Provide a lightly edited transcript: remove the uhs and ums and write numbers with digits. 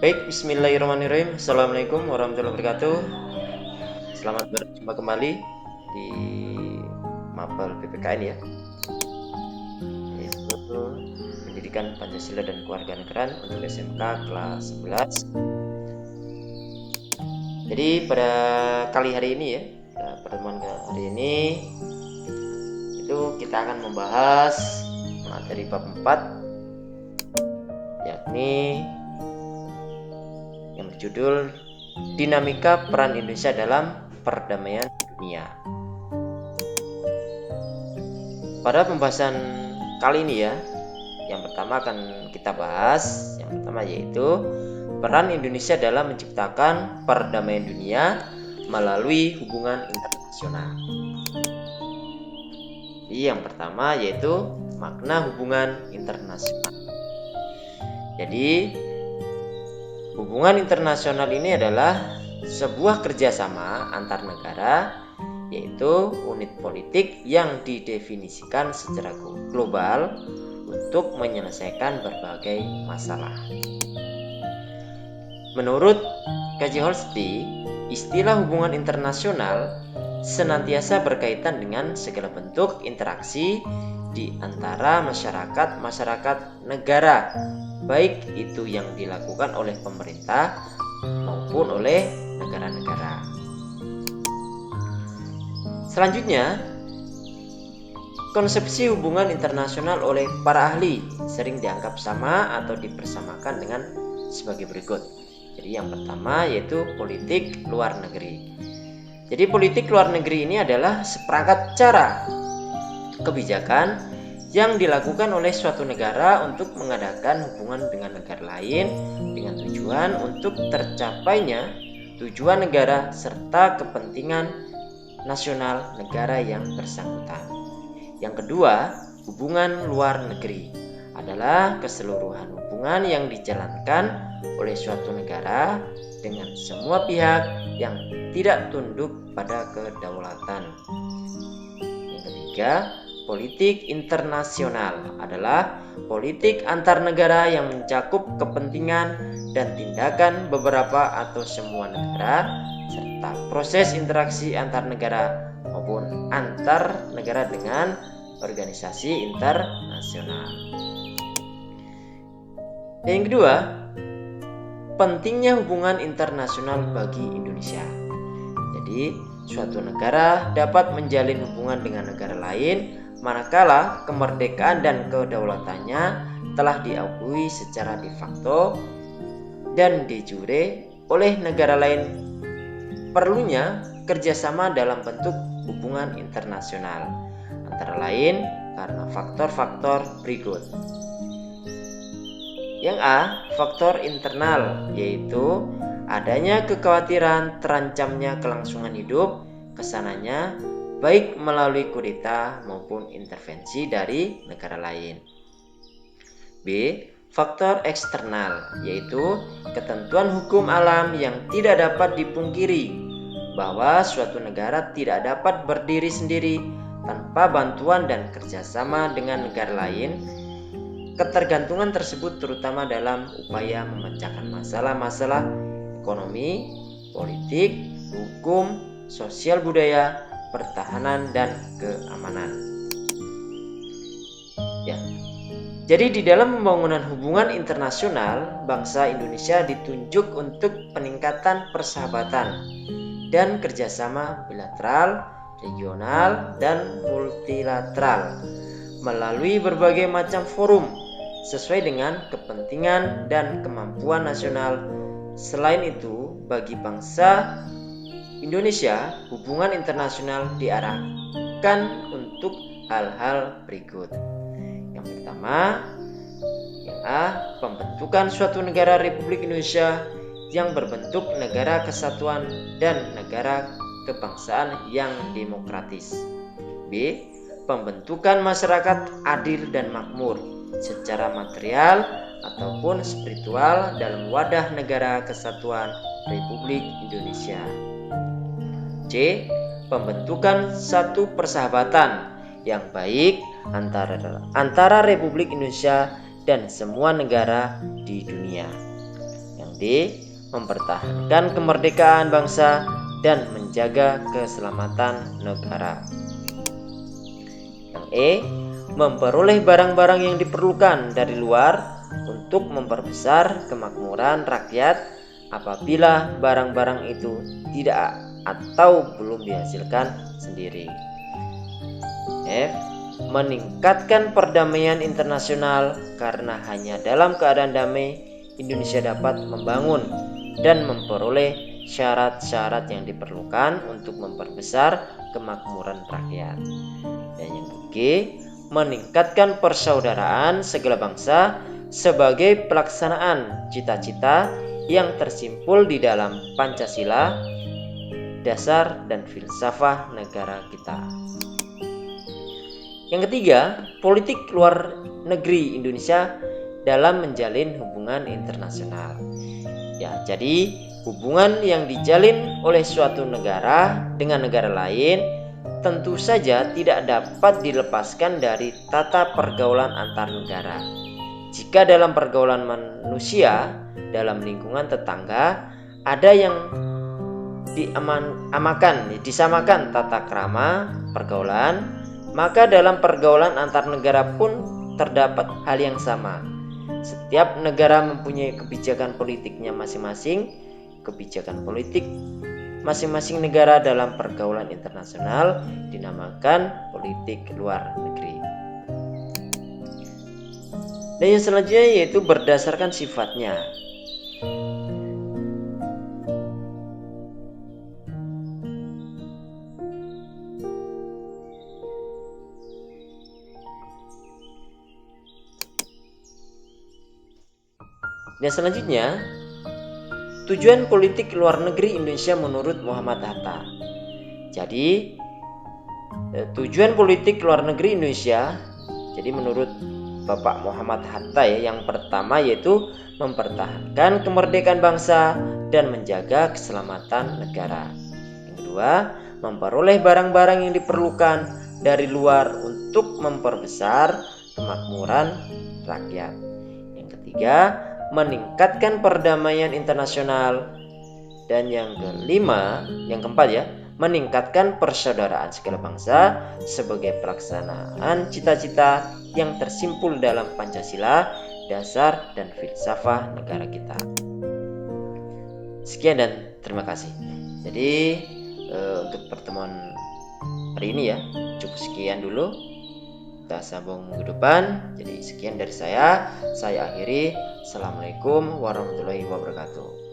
Baik, bismillahirrahmanirrahim. Assalamualaikum warahmatullahi wabarakatuh. Selamat berjumpa kembali di Mapel PPKN ya, yaitu Pendidikan Pancasila dan Kewarganegaraan untuk SMK kelas 11. Jadi pada kali hari ini ya, pertemuan hari ini itu kita akan membahas materi bab 4, yakni yang berjudul Dinamika Peran Indonesia dalam Perdamaian Dunia. Pada pembahasan kali ini ya, yang pertama akan kita bahas, yang pertama yaitu peran Indonesia dalam menciptakan perdamaian dunia melalui hubungan internasional. Jadi yang pertama yaitu makna hubungan internasional. Jadi hubungan internasional ini adalah sebuah kerjasama antar negara, yaitu unit politik yang didefinisikan secara global untuk menyelesaikan berbagai masalah. Menurut K.J. Holsti, istilah hubungan internasional senantiasa berkaitan dengan segala bentuk interaksi di antara masyarakat negara, baik itu yang dilakukan oleh pemerintah maupun oleh negara-negara. Selanjutnya, konsepsi hubungan internasional oleh para ahli sering dianggap sama atau dipersamakan dengan sebagai berikut. Jadi yang pertama yaitu politik luar negeri. Jadi politik luar negeri ini adalah seperangkat cara kebijakan yang dilakukan oleh suatu negara untuk mengadakan hubungan dengan negara lain dengan tujuan untuk tercapainya tujuan negara serta kepentingan nasional negara yang bersangkutan. Yang kedua, hubungan luar negeri adalah keseluruhan hubungan yang dijalankan oleh suatu negara dengan semua pihak yang tidak tunduk pada kedaulatan. Yang ketiga, politik internasional adalah politik antar negara yang mencakup kepentingan dan tindakan beberapa atau semua negara serta proses interaksi antar negara maupun antar negara dengan organisasi internasional. Yang kedua, pentingnya hubungan internasional bagi Indonesia. Jadi, suatu negara dapat menjalin hubungan dengan negara lain manakala kemerdekaan dan kedaulatannya telah diakui secara de facto dan de jure oleh negara lain. Perlunya kerjasama dalam bentuk hubungan internasional, antara lain karena faktor-faktor berikut. Yang A, faktor internal, yaitu adanya kekhawatiran terancamnya kelangsungan hidup kesananya baik melalui kudeta maupun intervensi dari negara lain. B, faktor eksternal, yaitu ketentuan hukum alam yang tidak dapat dipungkiri bahwa suatu negara tidak dapat berdiri sendiri tanpa bantuan dan kerjasama dengan negara lain. Ketergantungan tersebut terutama dalam upaya memecahkan masalah-masalah ekonomi, politik, hukum, sosial budaya, pertahanan, dan keamanan. Ya. Jadi di dalam pembangunan hubungan internasional, bangsa Indonesia ditunjuk untuk peningkatan persahabatan dan kerjasama bilateral, regional, dan multilateral melalui berbagai macam forum sesuai dengan kepentingan dan kemampuan nasional. Selain itu, bagi bangsa Indonesia, hubungan internasional diarahkan untuk hal-hal berikut. Yang pertama, yang A, pembentukan suatu negara Republik Indonesia yang berbentuk negara kesatuan dan negara kebangsaan yang demokratis. B, pembentukan masyarakat adil dan makmur secara material ataupun spiritual dalam wadah negara kesatuan Republik Indonesia. C, pembentukan satu persahabatan yang baik antara Republik Indonesia dan semua negara di dunia. Yang D, D. Mempertahankan kemerdekaan bangsa dan menjaga keselamatan negara. Yang E. Memperoleh barang-barang yang diperlukan dari luar untuk memperbesar kemakmuran rakyat apabila barang-barang itu tidak atau belum dihasilkan sendiri. F. Meningkatkan perdamaian internasional karena hanya dalam keadaan damai Indonesia dapat membangun dan memperoleh syarat-syarat yang diperlukan untuk memperbesar kemakmuran rakyat. Dan yang G. Meningkatkan persaudaraan segala bangsa sebagai pelaksanaan cita-cita yang tersimpul di dalam Pancasila, dasar dan filsafah negara kita. Yang ketiga, politik luar negeri Indonesia dalam menjalin hubungan internasional. Ya, jadi hubungan yang dijalin oleh suatu negara dengan negara lain tentu saja tidak dapat dilepaskan dari tata pergaulan antar negara. Jika dalam pergaulan manusia dalam lingkungan tetangga ada yang disamakan tata krama pergaulan, maka dalam pergaulan antar negara pun terdapat hal yang sama. Setiap negara mempunyai kebijakan politiknya masing-masing. Kebijakan politik masing-masing negara dalam pergaulan internasional dinamakan politik luar negeri. Dan yang selanjutnya yaitu berdasarkan sifatnya. Dan selanjutnya, tujuan politik luar negeri Indonesia menurut Muhammad Hatta. Jadi, tujuan politik luar negeri Indonesia, jadi menurut Bapak Muhammad Hatta yang pertama yaitu mempertahankan kemerdekaan bangsa dan menjaga keselamatan negara. Yang kedua, memperoleh barang-barang yang diperlukan dari luar untuk memperbesar kemakmuran rakyat. Yang ketiga, meningkatkan perdamaian internasional. Dan yang keempat ya, meningkatkan persaudaraan segala bangsa sebagai pelaksanaan cita-cita yang tersimpul dalam Pancasila, dasar dan filsafah negara kita. Sekian dan terima kasih. Jadi untuk pertemuan hari ini ya cukup sekian dulu. Kita sambung minggu depan. Jadi sekian dari saya akhiri. Assalamualaikum warahmatullahi wabarakatuh.